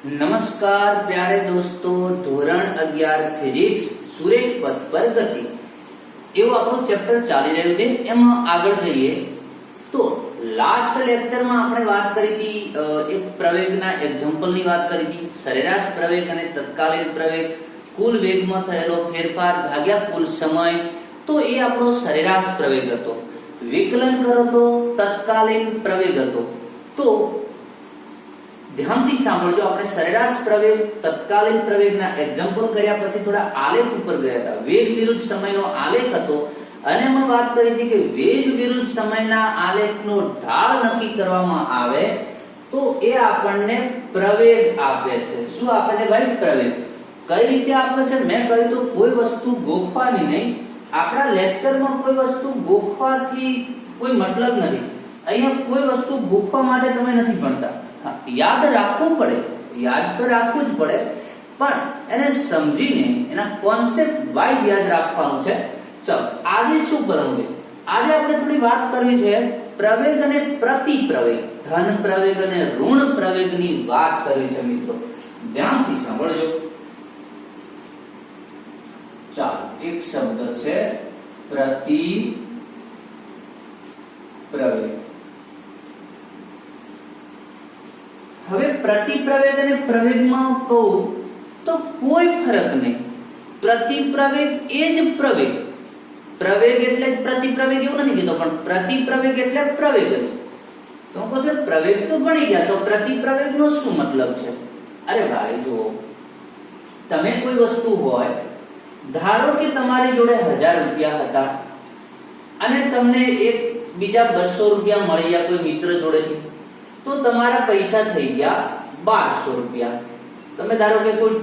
નમસ્કાર પ્યારે દોસ્તો, ધોરણ 11 ફિઝિક્સ સુરેખ પથ પર ગતિ એવું આપણું ચેપ્ટર ચાલી રહ્યું છે. એમાં આગળ જઈએ તો લાસ્ટ લેક્ચરમાં આપણે વાત કરી હતી એક પ્રવેગના એક્ઝામ્પલની વાત કરી હતી. સરેરાશ પ્રવેગ અને તત્કાલીન પ્રવેગ, કુલ વેગમાં થયેલો ફેરફાર ભાગ્યા કુલ સમય. તો એ આપણો સરેરાશ પ્રવેગ હતો. વિકલન કરો તો તત્કાલીન પ્રવેગ હતો. તો ધ્યાનથી સાંભળજો, આપણે સરેરાશ પ્રવેગ તત્કાલીન પ્રવેગના એક્ઝામ્પલ કર્યા પછી થોડા આલેખ ઉપર ગયા હતા. વેગ વિરુદ્ધ સમયનો આલેખ હતો અને એમાં વાત કરી હતી કે વેગ વિરુદ્ધ સમયના આલેખનો ઢાળ નક્કી કરવામાં આવે તો એ આપણને પ્રવેગ આપે છે. શું આપે છે ભાઈ? પ્રવેગ. કઈ રીતે આપે છે? મેં કહ્યું તો કોઈ વસ્તુ ગોખવાની નહીં. આપણા લેક્ચરમાં કોઈ વસ્તુ ગોખવાથી કોઈ મતલબ નથી. અહીંયા કોઈ વસ્તુ ગોખવા માટે તમે નથી ભણતા. યાદ રાખવું પડે, યાદ તો રાખવું જ પડે, પણ એને સમજીને એના કોન્સેપ્ટ વાઇઝ યાદ રાખવાનું છે. ચલો આજે શું કરવું છે? આજે આપણે થોડી વાત કરવી છે પ્રવેગ અને પ્રતિપ્રવેગ, ધન પ્રવેગ અને ઋણ પ્રવેગની વાત કરવી છે મિત્રો. ધ્યાનથી સાંભળજો. ચાલો, એક શબ્દ છે પ્રતિપ્રવેગ. હવે પ્રતિપ્રવેગ અને પ્રવેગમાં કહું તો કોઈ ફરક નહીં. પ્રતિપ્રવેગ એ જ પ્રવેગ. પ્રવેગ એટલે જ પ્રતિપ્રવેગ એવું નથી કીધું, પણ પ્રતિપ્રવેગ એટલે પ્રવેગ જ. તો કહો છો પ્રવેગ તો ભણી ગયા, તો પ્રતિપ્રવેગ નો શું મતલબ છે? અરે ભાઈ જુઓ, તમે કોઈ વસ્તુ હોય, ધારો કે તમારી જોડે 1000 રૂપિયા હતા અને તમને એક બીજા 200 રૂપિયા મળી ગયા કોઈ મિત્ર જોડેથી, તો તમારા પૈસા થઈ ગયા 1200 રૂપિયા. તમે ધારો કે કોઈ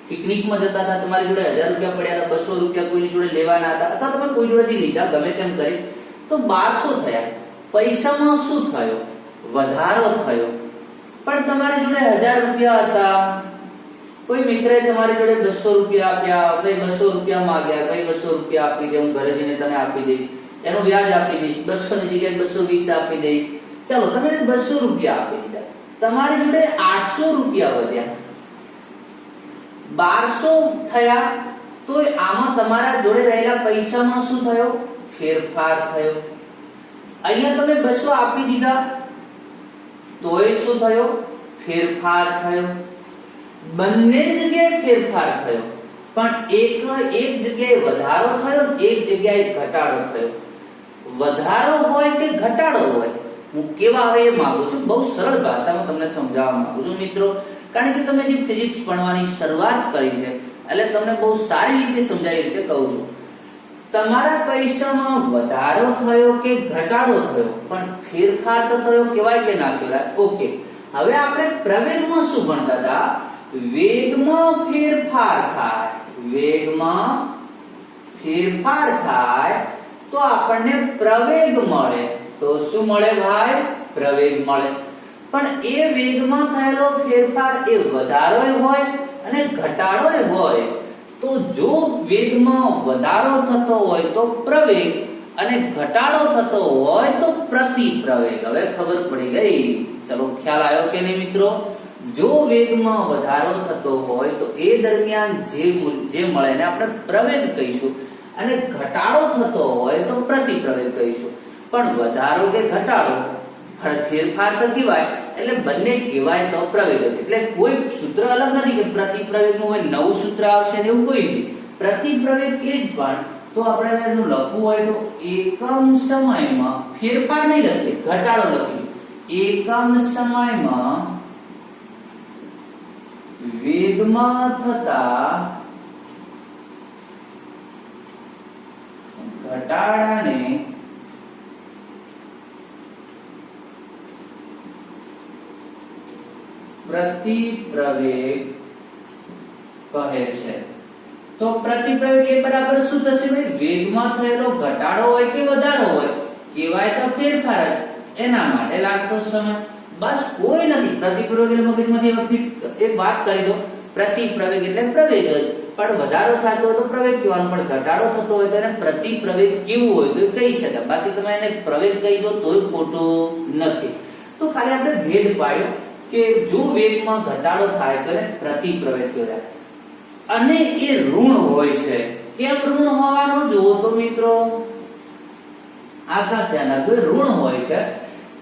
પિકનિકમાં જતા હતા, તમારી જોડે 1000 રૂપિયા પડ્યા હતા, 200 રૂપિયા કોઈની જોડે લેવાના હતા, અથવા તમે કોઈ જોડેથી લીધા, ગમે તેમ કરી, તો 1200 થયા. પૈસામાં શું થયો? વધારો થયો. પણ તમારી જોડે 1000 રૂપિયા હતા, કોઈ મિત્રએ તમારી જોડે 200 રૂપિયા આપ્યા, ભાઈ 200 રૂપિયા માંગ્યા, ભાઈ 200 રૂપિયા આપી દે, હું ઘરે જઈને તને આપી દઈશ, એનું વ્યાજ આપી દઈશ, 200 ની જગ્યાએ 220 આપી દઈશ. ચાલો, તમે 200 રૂપિયા આપી દીધા, તમારી જોડે 800 રૂપિયા વધ્યા, 1200 થયા. તો આમાં તમારા જોડે રહેલા પૈસામાં શું થયો? ફેરફાર થયો. અહીંયા તમે 200 આપી દીધા, તોય શું થયો? ફેરફાર થયો. બંને જગ્યાએ ફેરફાર થયો, પણ એક જગ્યાએ વધારો થયો, એક જગ્યાએ ઘટાડો થયો. વધારો હોય કે ઘટાડો હોય, હું કેવા આવે એ માંગુ છું, બહુ સરળ ભાષામાં તમને સમજાવવા માંગુ છું મિત્રો. કારણ કે તમે જે ફિઝિક્સ ભણવાની શરૂઆત કરી છે એટલે તમને બહુ સારી રીતે સમજાય રીતે કહું છું. તમારા પૈસામાં વધારો થયો કે ઘટાડો થયો, પણ ફેરફાર તો થયો, કહેવાય કે ના કહેવાય? ઓકે, હવે આપણે પ્રવેગમાં શું ભણતા હતા? વેગમાં ફેરફાર થાય. વેગમાં ફેરફાર થાય તો આપણને પ્રવેગ મળે. તો શું મળે ભાઈ? પ્રવેગ મળે. પણ એ વેગમાં થયેલો ફેરફાર એ વધારો હોય અને ઘટાડો હોય. તો જો વેગમાં વધારો થતો હોય તો પ્રવેગ અને ઘટાડો થતો હોય તો પ્રતિપ્રવેગ. હવે ખબર પડી ગઈ? ચલો, ખ્યાલ આવ્યો કે નહીં મિત્રો? જો વેગમાં વધારો થતો હોય તો એ દરમિયાન જે મળે એને આપણે પ્રવેગ કહીશું, અને ઘટાડો થતો હોય તો પ્રતિપ્રવેગ કહીશું. પણ વધારો કે ઘટાડો ફેરફાર તો કહેવાય, એટલે બંને કહેવાય તો પ્રવેગ જ. એટલે કોઈ સૂત્ર અલગ નથી કે પ્રતિપ્રવેગ નું હોય નવું સૂત્ર આવશે ને એવું કોઈ નહીં. પ્રતિપ્રવેગ એ જ. પણ તો આપણે એનું લખવું હોય તો એકમ સમયમાં ફેરફાર નહીં લખીએ, ઘટાડો લખીએ. એકમ સમયમાં વેગમાં થતા ઘટાડાને પ્રતિપ્રવેગ કહે છે. તો પ્રતિપ્રવેગ એ બરાબર શું થશે ભાઈ? વેગમાં થયેલો ઘટાડો હોય કે વધારો હોય, કહેવાય તો ફેરફાર જ. એના માટે લાગતો સમય, બસ કોઈ નથી. પ્રતિપ્રવેગ એટલે મગજમાંથી એક વાત કરી દો, પ્રતિપ્રવેગ એટલે પ્રવેગ જ. પણ વધારો થતો હોય તો પ્રવેગ કહેવાનો, પણ ઘટાડો થતો હોય તો એને પ્રતિપ્રવેગ કેવું હોય તો કહી શકાય. બાકી તમે એને પ્રવેગ કહી દો તોય ખોટું નથી. તો ખાલી આપણે ભેદ પાડ્યો. કે જો વેગમાં ઘટાડો થાય તો એને પ્રતિપ્રવેગ કહેવાય અને એ ઋણ હોય છે. કેમ ઋણ હોવાનું જુઓ તો મિત્રો આકાશ ધ્યાન રાખજો, ઋણ હોય છે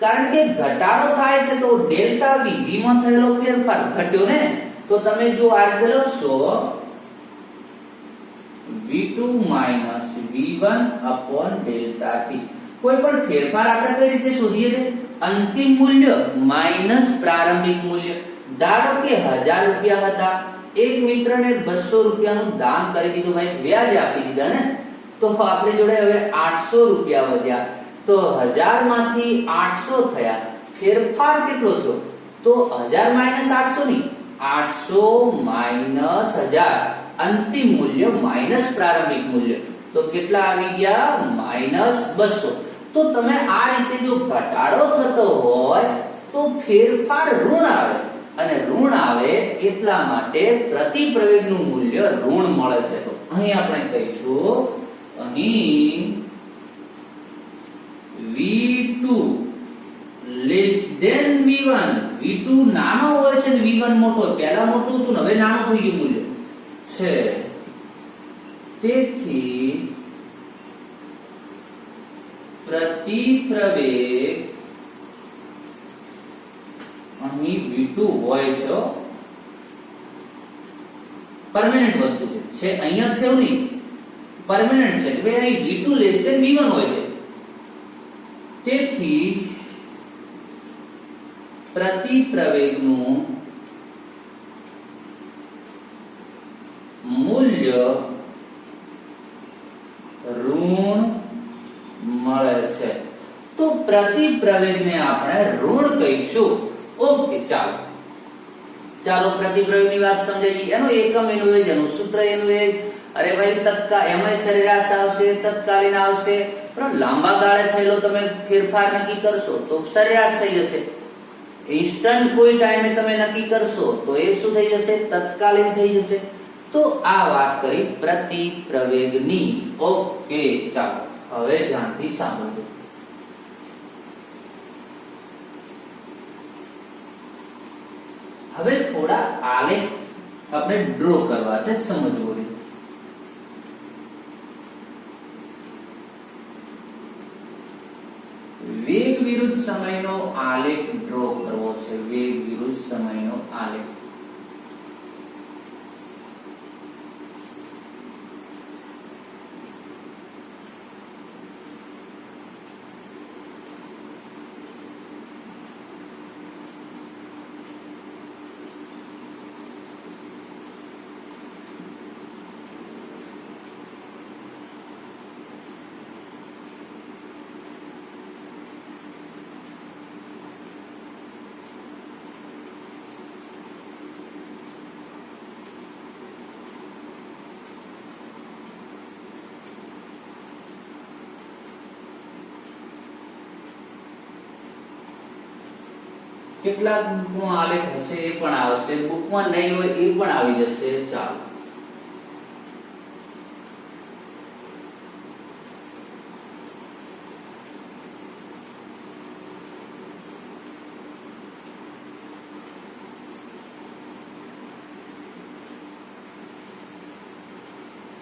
કારણ કે ઘટાડો થાય છે તો ડેલ્ટા વી માં થયેલો ફેરફાર ઘટ્યો ને, તો તમે જો આ રીતે લખશો v2 v1 upon delta t. કોઈ પણ ફેરફાર આપણે કઈ રીતે શોધીએ છીએ? અંતિમ મૂલ્ય માઈનસ પ્રારંભિક મૂલ્ય. ધારો કે 1000 રૂપિયા હતા, એક મિત્રને 200 રૂપિયાનું દાન કરી દીધું, ભાઈ વ્યાજ આપી દીધા ને, તો આપણી જોડે હવે 800 રૂપિયા વધ્યા, તો 1000 માંથી 800 થયા, ફેરફાર કેટલો થયો? તો 1000 માઈનસ 800 ની 800 માઈનસ 1000, અંતિમ મૂલ્ય માઈનસ પ્રારંભિક મૂલ્ય, તો કેટલા આવી ગયા? માઈનસ 200. તો તમે આ રીતે જો ઘટાડો થતો હોય તો ફેરફાર ઋણ આવે, અને ઋણ આવે એટલા માટે પ્રતિપ્રવેગનું મૂલ્ય ઋણ મળે છે. તો અહીં આપણે કહીશું, અહીં v2 less than v1, v2 નાનો હોય છે ને v1 મોટો હોય, પહેલા મોટું હતું ને હવે નાનું થઈ ગયું મૂલ્ય છે, તેથી પ્રતિપ્રવેગ અહીં v2 હોય છે, પરમેનન્ટ વસ્તુ છે, અહીંયા છે એવું નહીં, પરમેનન્ટ છે કે અહીં v2 લેસ ધેન v1 હોય છે, તેથી પ્રતિપ્રવેગનું મૂલ્ય ઋણ મળે છે. તો પ્રતિપ્રવેગને આપણે ઋણ કહીશું. ઓકે, ચાલો પ્રતિપ્રવેગની વાત સમજાઈ. એનો એકમ એનું એ જ, એનું સૂત્ર એનું એ જ. અરે ભાઈ તત્કાળ એમાં સરેરાશ આવશે, તત્કાલીન આવશે, પણ લાંબા ગાળે થયેલો તમે ફેરફાર નક્કી કરશો તો સરેરાશ થઈ જશે. ઇન્સ્ટન્ટ કોઈ ટાઈમે તમે નક્કી કરશો તો એ શું થઈ જશે? તત્કાલીન થઈ જશે. તો આ વાત કરી પ્રતિપ્રવેગની. ઓકે, ચાલો હવે ધ્યાનથી સાંભળજો. હવે થોડા આલેખ આપણે ડ્રો કરવા છે, સમજવું છે. વેગ વિરુદ્ધ સમયનો આલેખ ડ્રો કરવો છે. વેગ વિરુદ્ધ સમયનો આલેખ. કેટલાક બુકમાં આલેખ હશે એ પણ આવશે, બુકમાં નહીં હોય એ પણ આવી જશે.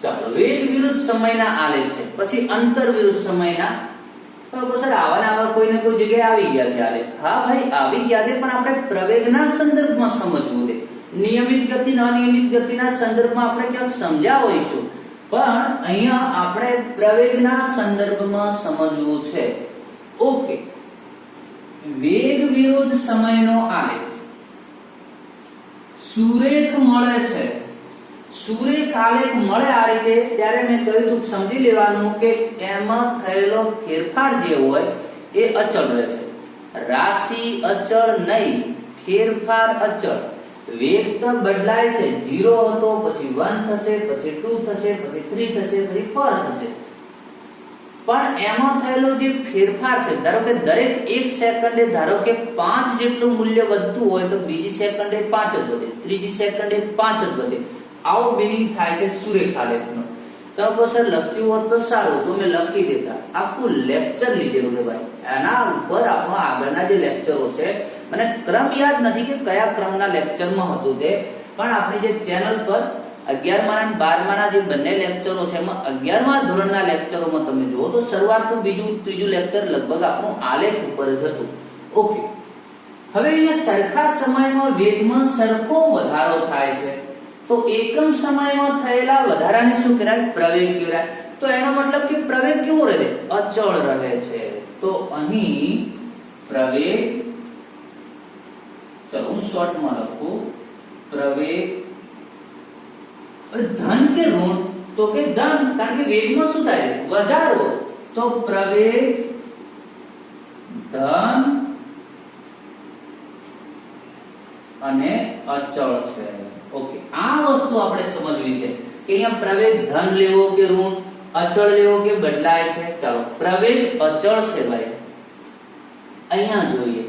ચાલો વેગ વિરુદ્ધ સમયના આલેખ છે, પછી અંતર વિરુદ્ધ સમયના. તો સર આવા કોઈને કોઈ જગ્યાએ આવી ગયા ત્યારે, હા ભાઈ આવી ગયા છે, પણ આપણે પ્રવેગના સંદર્ભમાં સમજવું છે. નિયમિત ગતિ અનિયમિત ગતિના સંદર્ભમાં આપણે ક્યાંક સમજ્યા હોઈશું, પણ અહીંયા આપણે પ્રવેગના સંદર્ભમાં સમજવું છે. ઓકે, વેગ વિરુદ્ધ સમયનો આલેખ સુરેખ મળે છે. સુરેખ આલેખ મળે આ રીતે ત્યારે મેં કહ્યું હતું સમજી લેવાનું કે એમાં થયેલો ફેરફાર જે હોય એ અચળ રહેશે. રાશિ અચળ નહીં, ફેરફાર અચળ. વેગ તો બદલાય છે, 0 હતો પછી 1 થશે, પછી 2 થશે, પછી 3 થશે, પછી 4 થશે, પણ એમાં થયેલો જે ફેરફાર છે, ધારો કે દરેક 1 સેકન્ડે ધારો કે 5 જેટલું મૂલ્ય વધતું હોય તો બીજી સેકન્ડે 5 જ વધે, ત્રીજી સેકન્ડે 5 જ વધે. આવો મિનિંગ થાય છે સુરેખ આલેખનો. તો કહો સર લખ્યું હોત તો સારું તો મેં લખી દેતા. આખું લેક્ચર લીધેલું છે ભાઈ. એના ઉપર આપણો આગળના જે લેક્ચરો છે, મને ક્રમ યાદ નથી કે કયા ક્રમના લેક્ચરમાં હતું તે, પણ આપણી જે ચેનલ પર 11મા અને 12માના જે બંને લેક્ચરો છે એમાં 11મા ધોરણના લેક્ચરોમાં તમે જુઓ તો શરૂઆતનું બીજું ત્રીજું લેક્ચર લગભગ આપણું આલેખ ઉપર જ હતું. ઓકે, હવે અહીંયા સરખા સમયમાં વેગમાં સરખો વધારો થાય છે તો એકમ સમયમાં થયેલા વધારાને શું કહેવાય? પ્રવેગ કહેવાય. તો એનો મતલબ કે પ્રવેગ કેવો રહે? અચળ રહે છે. તો અહીં પ્રવેગ, ચલો હું શોર્ટમાં લખું, પ્રવેગ ધન કે ઋણ? તો કે ધન, કારણ કે વેગમાં શું થાય? વધારો. તો પ્રવેગ ધન અને અચળ છે. ઓકે, આ વસ્તુ આપણે સમજવી છે કે અહીંયા પ્રવેગ ધન લેવો કે ઋણ, અચળ લેવો કે બદલાય છે. ચાલો, પ્રવેગ અચળ છે ભાઈ. અહીંયા જોઈએ,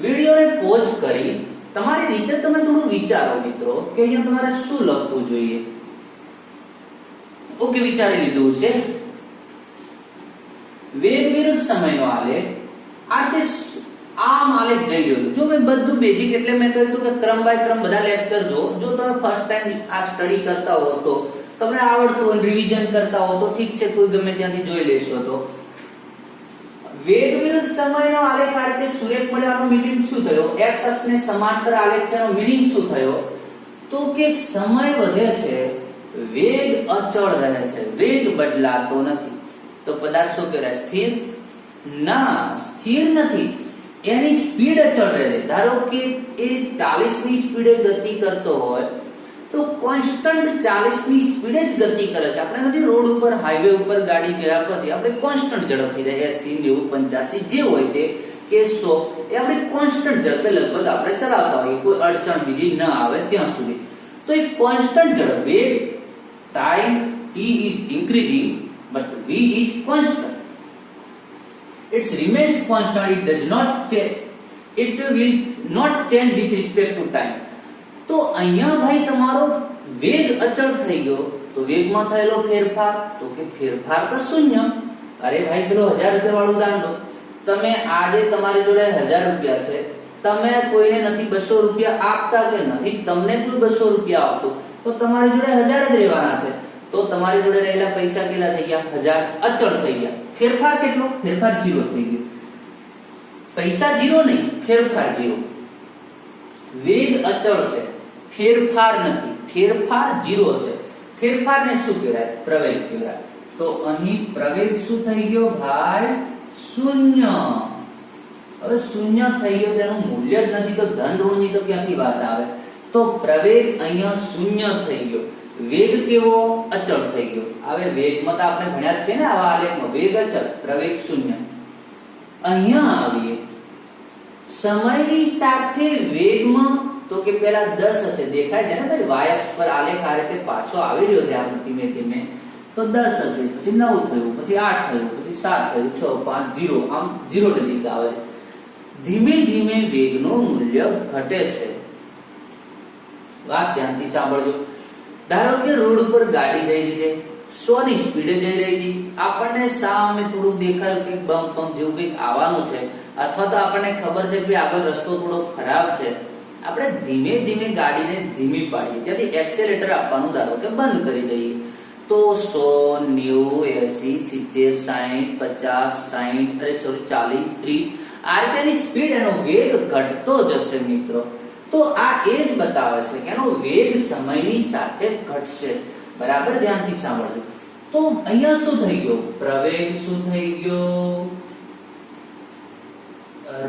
વિડિયોને પોઝ કરી તમારી રીતે તમે થોડું વિચારો મિત્રો કે અહીંયા તમારે શું લખવું જોઈએ. ઓકે, વિચારી લીધું છે. વેગ વિરુદ્ધ સમયનો આલેખ. આ તે આમ આલેખ જઈ રહ્યો. જો મેં બધું બેઝિક એટલે મેં કહ્યું કે ક્રમ બાય ક્રમ બધા લેક્ચર જો તમે ફર્સ્ટ ટાઈમ આ સ્ટડી કરતા હો તો તમને આવડતું હોય, રિવિઝન કરતા હો તો ઠીક છે, કોઈ ગમે ત્યાંથી જોઈ લેશો. તો વેગ વિરુદ્ધ સમયનો આલેખ આ રીતે સુરેખ મળ્યાનો મીનિંગ શું થયો? x અક્ષને સમાંતર આલેખ છે, એનો મીનિંગ શું થયો? તો કે સમય વધે છે, વેગ અચળ રહે છે, વેગ બદલાતો નથી. તો પદાર્થ શું કહેવાય? સ્થિર? ના, સ્થિર નથી. એની સ્પીડ અચળ રહે. ધારો કે એ 40 ની સ્પીડે ગતિ કરતો હોય તો કોન્સ્ટન્ટ 40 ની સ્પીડે જ ગતિ કરે છે. આપણે નથી રોડ ઉપર, હાઈવે ઉપર ગાડી ગયા પછી આપણે કોન્સ્ટન્ટ ઝડપથી રહે 80, 90, 85 જે હોય તે કે 100 એ આપણે કોન્સ્ટન્ટ ઝડપે લગભગ આપણે ચલાવતા હોઈએ, કોઈ અડચણ બીજી ન આવે ત્યાં સુધી. તો એ કોન્સ્ટન્ટ ઝડપ, વેગ, time t is increasing but v is constant. It remains constant. It does not change. It will not change with respect to time. તો અહીંયા ભાઈ તમારો વેગ અચળ થઈ ગયો તો વેગમાં થયેલો ફેરફાર, તો કે ફેરફાર તો શૂન્ય. અરે ભાઈ પેલો 1000 રૂપિયા વાળું ઉદાહરણ લો. તમે આજે તમારી જોડે 1000 રૂપિયા છે, તમે કોઈને નથી 200 રૂપિયા આપતા કે નથી તમને કોઈ 200 રૂપિયા આપતો તો તમારી જોડે 1000 જ રહેવાના છે. તો તમારી જોડે રહેલા પૈસા કેટલા થઈ ગયા? 1000 અચળ થઈ ગયા. ફેરફાર કેટલો? ફેરફાર 0 થઈ ગયો. પૈસા 0 નહીં, ફેરફાર 0. વેગ અચળ છે, ફેરફાર નથી, ફેરફાર 0 છે. ફેરફારને શું કહેવાય? પ્રવેગ કહેવાય. તો અહીં પ્રવેગ શું થઈ ગયો ભાઈ? શૂન્ય. હવે શૂન્ય થઈ ગયો તેનું મૂલ્ય જ નથી તો ધન ઋણની તો ક્યાંથી વાત આવે? તો પ્રવેગ અહીંયા શૂન્ય થઈ ગયો. વેગ કેવો? અચળ થઈ ગયો. હવે વેગમાં તો આપણે ભણ્યા છે ને આવા આલેખમાં, વેગ અચળ, પ્રવેગ શૂન્ય. અહીંયા આવીએ સમયની સાથે વેગમાં, તો કે પેલા 10 હશે, દેખાય છે ને ભાઈ y અક્ષ પર આલેખ આ રીતે પાછો આવી રહ્યો છે આમ ધીમે ધીમે. તો 10 હશે, પછી 9 થયું, પછી 8 થયું, પછી 7 થયું, 6, 5, 0, આમ 0 નજીક આવે છે. ધીમે ધીમે વેગનું મૂલ્ય ઘટે છે. વાત ધ્યાનથી સાંભળજો. ધારો કે રોડ ઉપર ગાડી જઈ રહી છે, 100 ની સ્પીડે જઈ રહી હતી, આપણને સામે થોડું દેખાયું કે બમ્પ જેવું કંઈક આવવાનું છે, અથવા તો આપણને ખબર છે કે આગળ રસ્તો થોડો ખરાબ છે, આપણે ધીમે ધીમે ગાડીને ધીમી પાડીએ, ત્યાંથી એક્સેલેરેટર આપવાનું ધારો કે બંધ કરી દઈએ. તો 100, 90, 80, 70, 60, 50, 60, 40, 30 આ રીતેની સ્પીડ, એનો વેગ ઘટતો જશે મિત્રો. તો આ એ જ બતાવે છે કે એનો વેગ સમયની સાથે ઘટશે. બરાબર ધ્યાનથી સાંભળજો. તો અહીંયા શું થઈ ગયો? પ્રવેગ શું થઈ ગયો?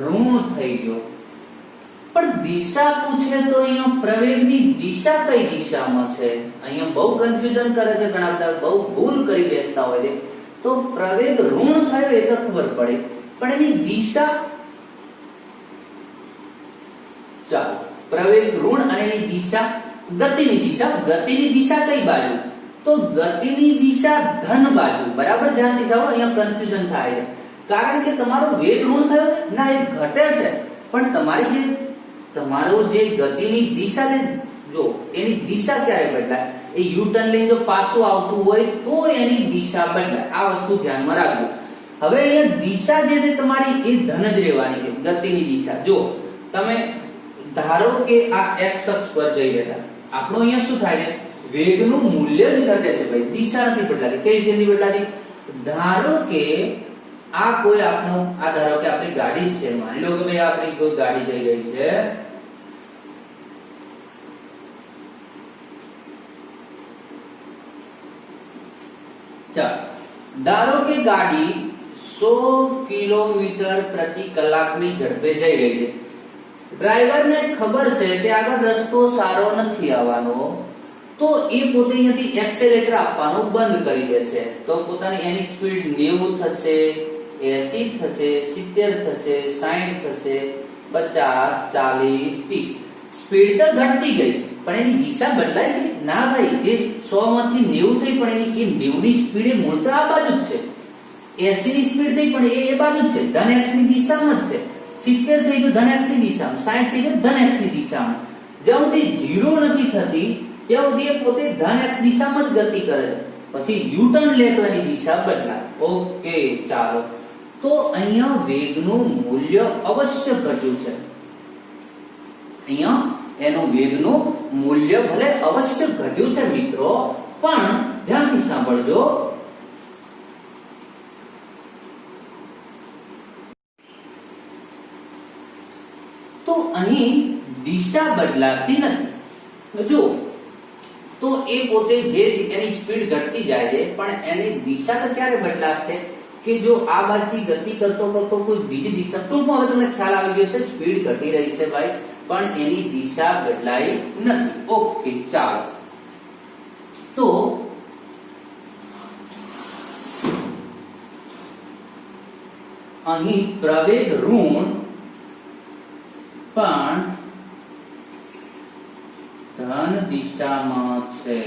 ઋણ થઈ ગયો. પણ દિશા પૂછે તો અહીંયા પ્રવેગની દિશા કઈ દિશામાં છે? અહીંયા બહુ કન્ફ્યુઝન કરે છે ઘણા બધા, બહુ ભૂલ કરી બેસતા હોય છે. તો પ્રવેગ ઋણ થયો એ તો ખબર પડે, પણ એની દિશા, ચાલો પ્રવેગ ઋણ અને એની દિશા, ગતિની દિશા કઈ બાજુ? તો ગતિની દિશા ધન બાજુ. બરાબર ધ્યાનથી સાંભળો, અહીંયા કન્ફ્યુઝન થાય છે કારણ કે તમારો વેગ ઋણ થયો ના, એ ઘટે છે, પણ તમારો જે ગતિની દિશા છે જો એની દિશા ક્યારે બદલાય? એ યુ ટર્ન લઈને જો પાછું આવતું હોય તો એની દિશા બદલાય. આ વસ્તુ ધ્યાનમાં રાખજો. હવે અહીંયા દિશા જે છે તમારી એ ધન જ રહેવાની છે, ગતિની દિશા. જો તમે ધારો કે આ x અક્ષ પર જઈ રહ્યા, આપણો અહીંયા શું થાય છે, વેગનું મૂલ્ય જ ઘટે છે ભાઈ, દિશા નથી બદલાતી. કઈ રીતે નથી બદલાતી? ધારો કે આ કોઈ આપણો, આ ધારો કે આપણી ગાડી છે, માની લો કે ભાઈ આપણી કોઈ ગાડી જઈ રહી છે, ચાલો ધારો કે ગાડી 100 કિલોમીટર પ્રતિ કલાકની ઝડપે જઈ રહી છે. ડ્રાઈવરને ખબર છે કે આગળ રસ્તો સારો નથી આવવાનો, તો એ પોતે અહીંયાથી એક્સેલેરેટર આપવાનું બંધ કરી દે છે. તો પોતાની એની સ્પીડ 90 થશે, 80 થશે, 70 થશે, 60 થશે, 50, 40, 30. સ્પીડ તો ઘટતી ગઈ પણ એની દિશા બદલાઈ ગઈ ના ભાઈ. જે 100 માંથી 90 થઈ પણ એની એ 90 ની સ્પીડ એ મૂળ તો આ બાજુ જ છે. 80 ની સ્પીડ થઈ પણ એ બાજુ જ છે, ધન x ની દિશામાં જ છે. 70 થઈ ગયું ધન x ની દિશામાં, 60 થઈ ગયું ધન x ની દિશામાં. જ્યાં સુધી 0 નથી થતી ત્યાં સુધી એ પોતે ધન x દિશામાં જ ગતિ કરે છે. પછી યુ ટર્ન લે તો એની દિશા બદલાય. ઓકે ચાલો, તો અહીંયા વેગનું મૂલ્ય અવશ્ય ઘટ્યું છે. અહીંયા એનું વેગનું મૂલ્ય ભલે અવશ્ય ઘટ્યું છે મિત્રો, પણ ધ્યાનથી સાંભળજો. તો અહીં દિશા બદલાતી નથી. જો તો એ પોતે જે એની સ્પીડ ઘટતી જાય છે પણ એની દિશા તો ક્યારે બદલાશે કે જો આ બાજુથી ગતિ કરતો કરતો કોઈ બીજી દિશા, ટૂંકમાં હવે તમને ખ્યાલ આવી ગયો છે, સ્પીડ ઘટી રહી છે ભાઈ પણ એની દિશા બદલાઈ નથી. ઓકે ચાલો, તો અહીં પ્રવેગ ઋણ પણ ધન દિશામાં છે.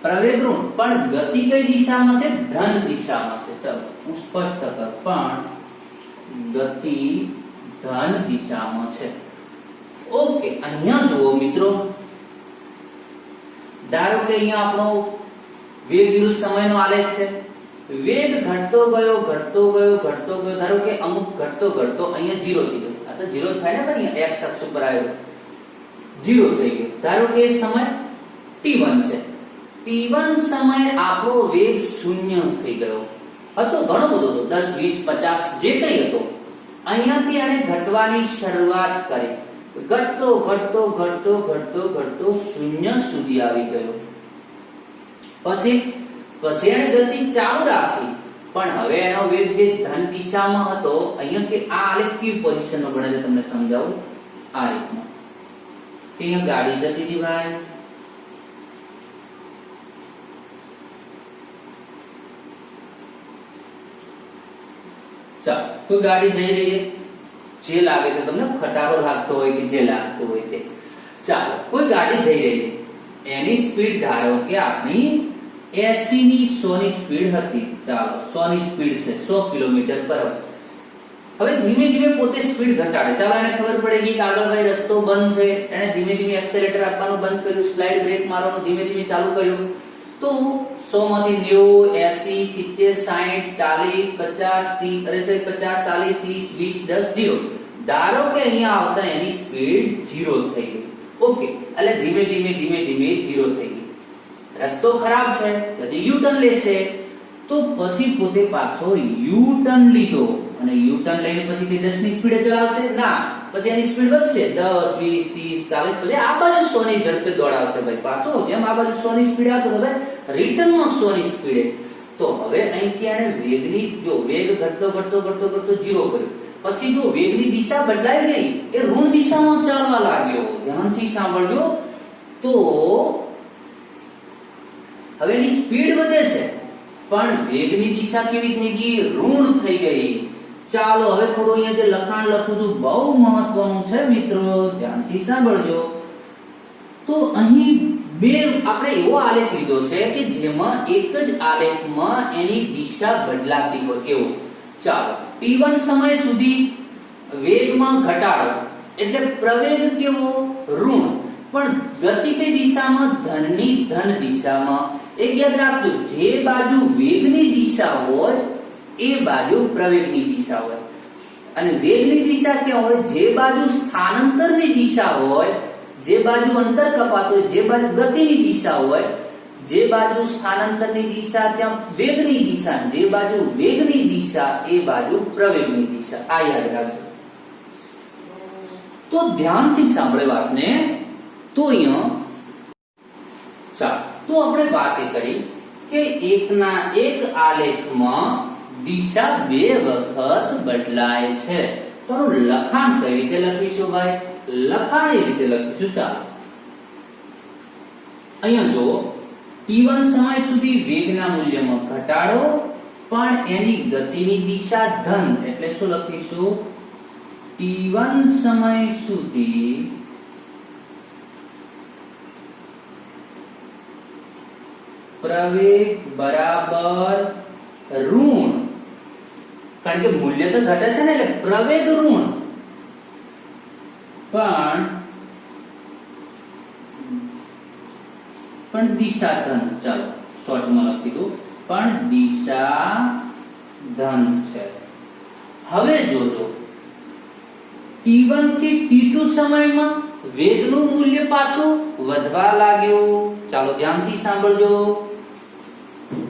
પ્રવેગ ઋણ પણ ગતિ કઈ દિશામાં છે? ધન દિશામાં છે. ચલો હું સ્પષ્ટ કર, પણ ગતિ ધન દિશામાં છે. ઓકે, અહીંયા જુઓ મિત્રો, ધારો કે અહીંયા આપણો વેગ વિરુદ્ધ સમયનો આલેખ છે. વેગ ઘટતો ગયો ઘટતો ગયો ઘટતો ગયો, ધારો કે અમુક ઘટતો ઘટતો અહીંયા 0 થઈ ગયો. આ તો 0 થાય ને ભાઈ, અહીંયા x અક્ષ ઉપર આવ્યો 0 થઈ ગયો. ધારો કે સમય t1 છે, t1 સમય આપણો વેગ 0 થઈ ગયો હતો. ઘણો બધો હતો, 10, 20, 50 જે કંઈ હતો. અહીંયાથી આને ઘટવાની શરૂઆત કરી, ઘટતો ઘટતો ઘટતો ઘટતો ઘટતો 0 સુધી આવી ગયો. પછી એને ગતિ ચાલુ રાખી, પણ હવે એનો વેગ જે ધન દિશામાં હતો, અહીંયા કે આ આલેખ કેવી પોઝિશનમાં બને છે તમને સમજાવું. આ રીતમાં કે અહીંયા ગાડી જતી હતી ભાઈ, ચાલો કોઈ ગાડી જઈ રહી છે, જે લાગે તો તમને ખટારો લાગતો હોય કે જે લાગતું હોય તે. ચાલો કોઈ ગાડી જઈ રહી છે, એની સ્પીડ ધારો કે આપણી 80 ની 100 ની સ્પીડ હતી. ચાલો 100 ની સ્પીડ છે, 100 કિલોમીટર પર અવર. હવે ધીમે ધીમે પોતે સ્પીડ ઘટાડે. ચાલો એને ખબર પડે કે આગળ ભાઈ રસ્તો બંધ છે, એને ધીમે ધીમે એક્સેલેરેટર આપવાનું બંધ કર્યું, સ્લાઇડ બ્રેક મારવાનું ધીમે ધીમે ચાલુ કર્યું. તો 100 માંથી 90, 80, 70, 60, 40, 50, 30, અરે 50, 40, 30, 20, 10, 0. ધારો કે અહીંયા આવતા એની સ્પીડ 0 થઈ ગઈ. ઓકે, એટલે ધીમે ધીમે ધીમે ધીમે 0 થઈ ગઈ. રસ્તો ખરાબ છે એટલે યુ ટર્ન લેશે, તો પછી પોતે પાછો યુ ટર્ન લીધો અને યુ ટર્ન લઈને પછી કે 10 ની સ્પીડે ચલાવશે ના, પછી એની સ્પીડ વધશે 10, 20, 30, 40, પછી આ બાજુ 100 ની ઝડપે દોડાવશે ભાઈ પાછો. જેમ આ બાજુ 100 ની સ્પીડ આવતો હવે રિટર્નમાં 100 ની સ્પીડે. તો હવે અહીંથી આને વેગની, જો વેગ ઘટતો ઘટતો ઘટતો ઘટતો 0 કર્યો, પછી જો વેગની દિશા બદલાઈ ગઈ, એ ઋણ દિશામાં ચાલવા લાગ્યો. ધ્યાનથી સાંભળજો. તો હવે એની સ્પીડ વધે છે પણ વેગની દિશા કેવી થઈ ગઈ? ઋણ થઈ ગઈ. ચાલો હવે થોડું અહીંયા જે લખાણ લખું છું બહુ મહત્વનું છે મિત્રો, ધ્યાનથી સાંભળજો. તો અહીં બે આપણે એવો આલેખ લીધો છે કે જેમાં એક જ આલેખમાં એની દિશા બદલાતી હોય એવો. ચાલો t1 સમય સુધી વેગમાં ઘટાડો એટલે પ્રવેગ કેવો? ઋણ. પણ ગતિ કઈ દિશામાં? ધનની ધન દિશામાં. એક યાદ રાખજો, જે બાજુ વેગની દિશા હોય એ બાજુ પ્રવેગની દિશા હોય, અને વેગની દિશા ક્યાં હોય? જે બાજુ સ્થાનાંતરની દિશા હોય, જે બાજુ અંતર કપાતું હોય, જે બાજુ ગતિની દિશા હોય, જે બાજુ સ્થાનાંતરની દિશા ત્યાં વેગની દિશા, જે બાજુ વેગની દિશા એ બાજુ પ્રવેગની દિશા. આ યાદ રાખજો. તો ધ્યાનથી સાંભળે વાતને. તો અહીંયા ચાલો, તો આપણે વાત કરી કે એક આલેખમાં દિશા બે વખત બદલાય છે. તો લખાણ કઈ રીતે લખીશું ભાઈ? લખાણ એ રીતે લખીશું. ચાલો અહીંયા જો t1 સમય સુધી વેગના મૂલ્યમાં ઘટાડો, પણ એની ગતિની દિશા ધન. એટલે શું લખીશું? t1 સમય સુધી પ્રવેગ બરાબર ઋણ, કારણ કે મૂલ્ય તો ઘટે છે ને, એટલે પ્રવેગ ઋણ, પણ દિશા ધન. ચાલો શોર્ટમાં લખી દઉં, પણ દિશા ધન છે. હવે જોજો t1 થી t2 સમયમાં વેગનું મૂલ્ય પાછું વધવા લાગ્યું. ચાલો ધ્યાનથી સાંભળજો.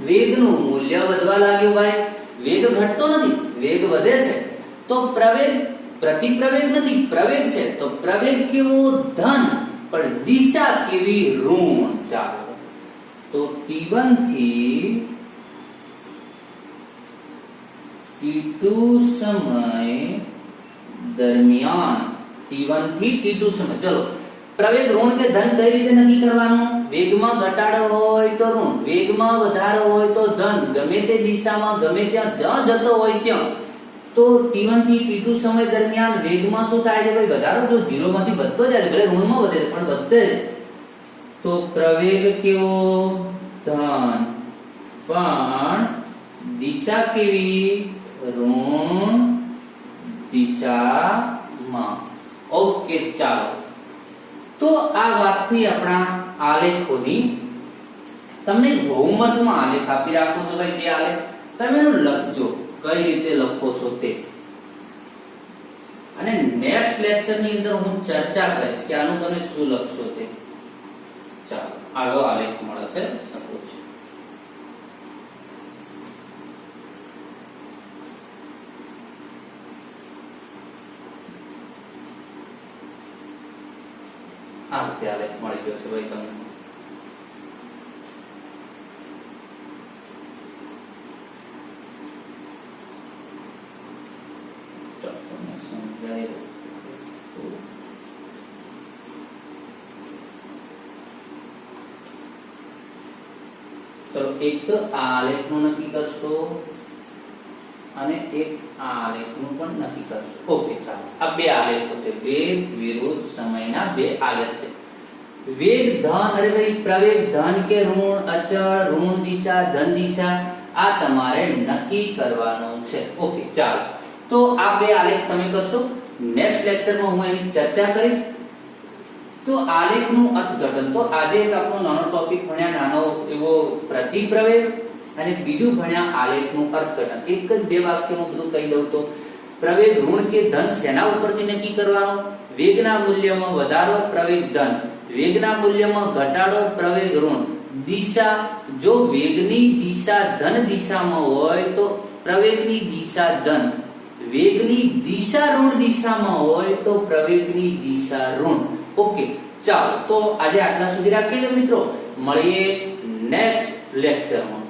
વેગનું મૂલ્ય વધવા લાગ્યું ભાઈ. વેગ ઘટતો નથી, વેગ વધે છે. તો પ્રવેગ પ્રતિપ્રવેગ નથી, પ્રવેગ છે. તો પ્રવેગ કેવો? ધન, પણ દિશા કેવી? ઋણ. ચાલો તો t1 થી t2 સમય દરમિયાન, t1 થી t2 સમય, ચલો પ્રવેગ ઋણ કે ધન કઈ રીતે નક્કી કરવાનું? વેગમાં ઘટાડો હોય તો ઋણ, વેગમાં વધારો હોય તો ધન. ગમે તે દિશામાં, ગમે ત્યાં જ્યાં જતો હોય ત્યાં. તો t1 થી t2 સમય દરમિયાન વેગમાં શું થાય છે ભાઈ? વધારો. જો 0 માંથી વધતો જાય, ભલે ઋણમાં વધે પણ વધે. તો પ્રવેગ કેવો? ધન, પણ દિશા કેવી? ઋણ દિશામાં. ઓકે ચાલો, તો આ વાતથી આપણા આલેખોની, તમને હોમવર્કમાં આલેખ આપી રાખો છો ભાઈ. તે આલેખ તમે એનું લખજો, કઈ રીતે લખો છો તે. અને નેક્સ્ટ લેક્ચર ની અંદર હું ચર્ચા કરીશ કે આનું તમે શું લખશો તે. ચાલો આગળ આલેખ મળે છે. સપોઝ આ રીતે આલેખ મળી ગયો છે ભાઈ તમને. ચલો એક તો આ આલેખનું નક્કી કરશો અને એક આ આલેખનું પણ નક્કી કરશો. ઓકે ચાલો, આ બે આલેખો છે, વેગ વિરુદ્ધ સમયના બે આલેખ છે. વેગ ધન, અરે ભાઈ પ્રવેગ ધન કે ઋણ, અચળ, ઋણ દિશા, ધન દિશા, આ તમારે નક્કી કરવાનું છે. ઓકે ચાલો, તો આ બે આલેખ તમે કરશો. નેક્સ્ટ લેક્ચરમાં હું એની ચર્ચા કરીશ. તો આલેખનું અર્થઘટન, તો આજે એક આપણો નાનો ટોપિક ભણ્યા, નાનો એવો પ્રતિપ્રવેગ, અને બીજું ભણ્યા આલેખનું અર્થઘટન. એક જ બે વાક્યમાં બધું કહી દઉં તો પ્રવેગ ઋણ કે ધન શેના ઉપરથી નક્કી કરવાનો? વેગના મૂલ્યમાં વધારો, પ્રવેગ ધન. વેગના મૂલ્યમાં ઘટાડો, પ્રવેગ ઋણ. દિશા, જો વેગની દિશા ધન દિશામાં હોય તો પ્રવેગની દિશા ધન. વેગની દિશા ઋણ દિશામાં હોય તો પ્રવેગની દિશા ઋણ. ઓકે ચાલો, તો આજે આટલા સુધી રાખીએ મિત્રો. મળીએ નેક્સ્ટ લેક્ચરમાં.